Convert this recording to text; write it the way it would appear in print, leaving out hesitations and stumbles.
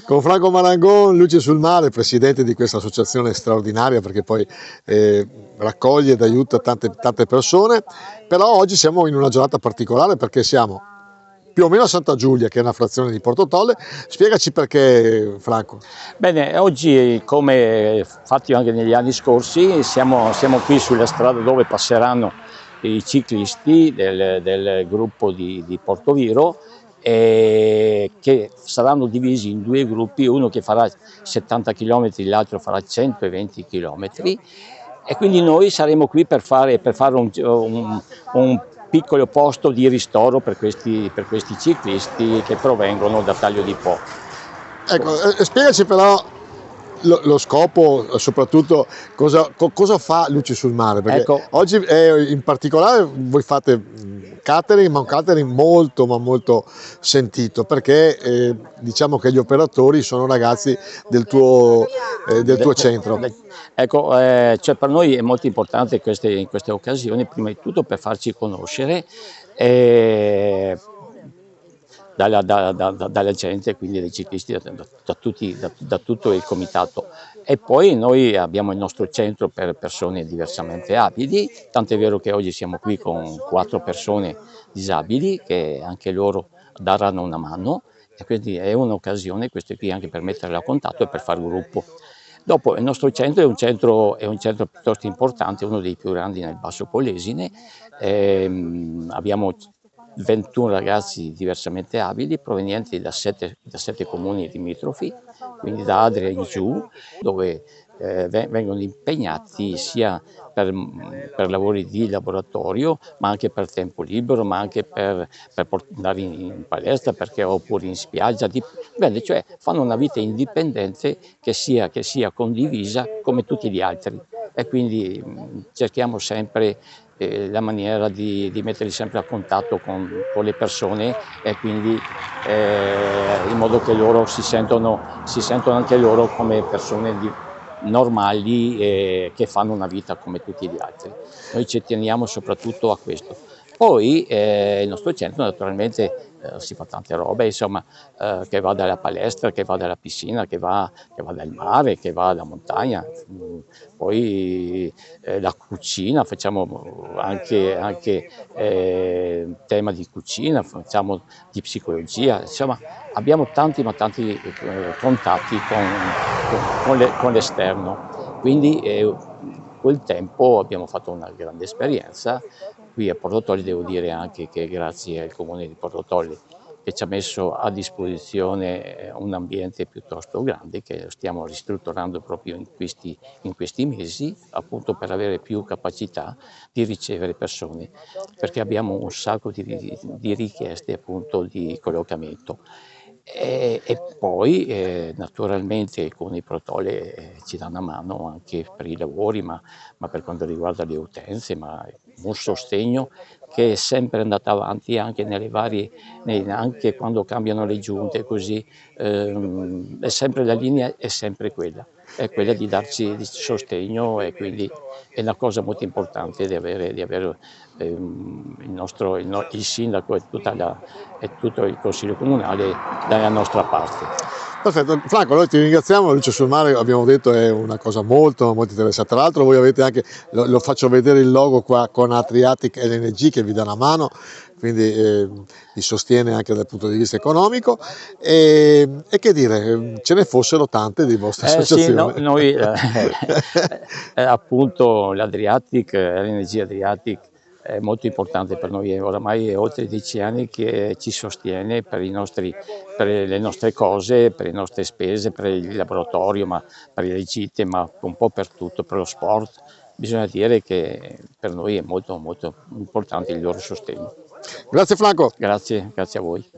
Con Franco Marangon, Luce sul Mare, presidente di questa associazione straordinaria perché poi raccoglie ed aiuta tante persone, però oggi siamo in una giornata particolare perché siamo più o meno a Santa Giulia, che è una frazione di Porto Tolle. Spiegaci perché, Franco. Bene, oggi, come fatto anche negli anni scorsi, siamo qui sulla strada dove passeranno i ciclisti del gruppo di Portoviro, che saranno divisi in due gruppi, uno che farà 70 km, l'altro farà 120 km, e quindi noi saremo qui per fare un piccolo posto di ristoro per questi ciclisti che provengono da Taglio di Po. Ecco, spiegaci però lo scopo, soprattutto cosa fa Luci sul Mare, perché Ecco. oggi in particolare voi fate catering, ma un catering molto ma molto sentito, perché diciamo che gli operatori sono ragazzi del tuo centro. Ecco, cioè per noi è molto importante in queste occasioni, prima di tutto per farci conoscere dalla gente, quindi dai ciclisti, da tutto il comitato. E poi noi abbiamo il nostro centro per persone diversamente abili, tant'è vero che oggi siamo qui con 4 persone disabili che anche loro daranno una mano, e quindi è un'occasione questa qui anche per metterla a contatto e per fare gruppo. Dopo il nostro centro è un centro piuttosto importante, uno dei più grandi nel Basso Polesine. Abbiamo 21 ragazzi diversamente abili provenienti da 7 comuni limitrofi, quindi da Adria in giù, dove vengono impegnati sia per lavori di laboratorio, ma anche per tempo libero, ma anche per andare in palestra oppure in spiaggia. Bene, cioè fanno una vita indipendente che sia condivisa come tutti gli altri, e quindi cerchiamo sempre la maniera di metterli sempre a contatto con le persone, e quindi in modo che loro si sentono anche loro come persone normali, che fanno una vita come tutti gli altri. Noi ci teniamo soprattutto a questo. Poi il nostro centro naturalmente si fa tante robe, insomma, che va dalla palestra, che va dalla piscina, che va dal mare, che va alla montagna. Poi la cucina, facciamo anche tema di cucina, facciamo di psicologia, insomma abbiamo tanti contatti con l'esterno. Quindi quel tempo abbiamo fatto una grande esperienza. Qui a Porto Tolle devo dire anche che grazie al Comune di Porto Tolle, che ci ha messo a disposizione un ambiente piuttosto grande, che stiamo ristrutturando proprio in questi mesi, appunto per avere più capacità di ricevere persone, perché abbiamo un sacco di richieste appunto di collocamento. E poi naturalmente il Comune di Porto Tolle ci dà una mano anche per i lavori, ma per quanto riguarda le utenze, ma un sostegno che è sempre andato avanti anche anche quando cambiano le giunte, così è sempre la linea, è sempre è quella di darci sostegno, e quindi è una cosa molto importante di avere il sindaco e tutto il consiglio comunale dalla nostra parte. Perfetto, Franco, noi ti ringraziamo. Luce sul Mare, abbiamo detto, è una cosa molto interessante. Tra l'altro voi avete anche, lo faccio vedere il logo qua, con Adriatic LNG, che vi dà una mano, quindi vi sostiene anche dal punto di vista economico, e che dire, ce ne fossero tante di vostre Sì, no, associazioni. noi appunto l'Adriatic, l'LNG Adriatic è molto importante per noi, oramai è oltre 10 anni che ci sostiene per le nostre cose, per le nostre spese, per il laboratorio, ma per le gite, ma un po' per tutto, per lo sport. Bisogna dire che per noi è molto importante il loro sostegno. Grazie Franco. Grazie a voi.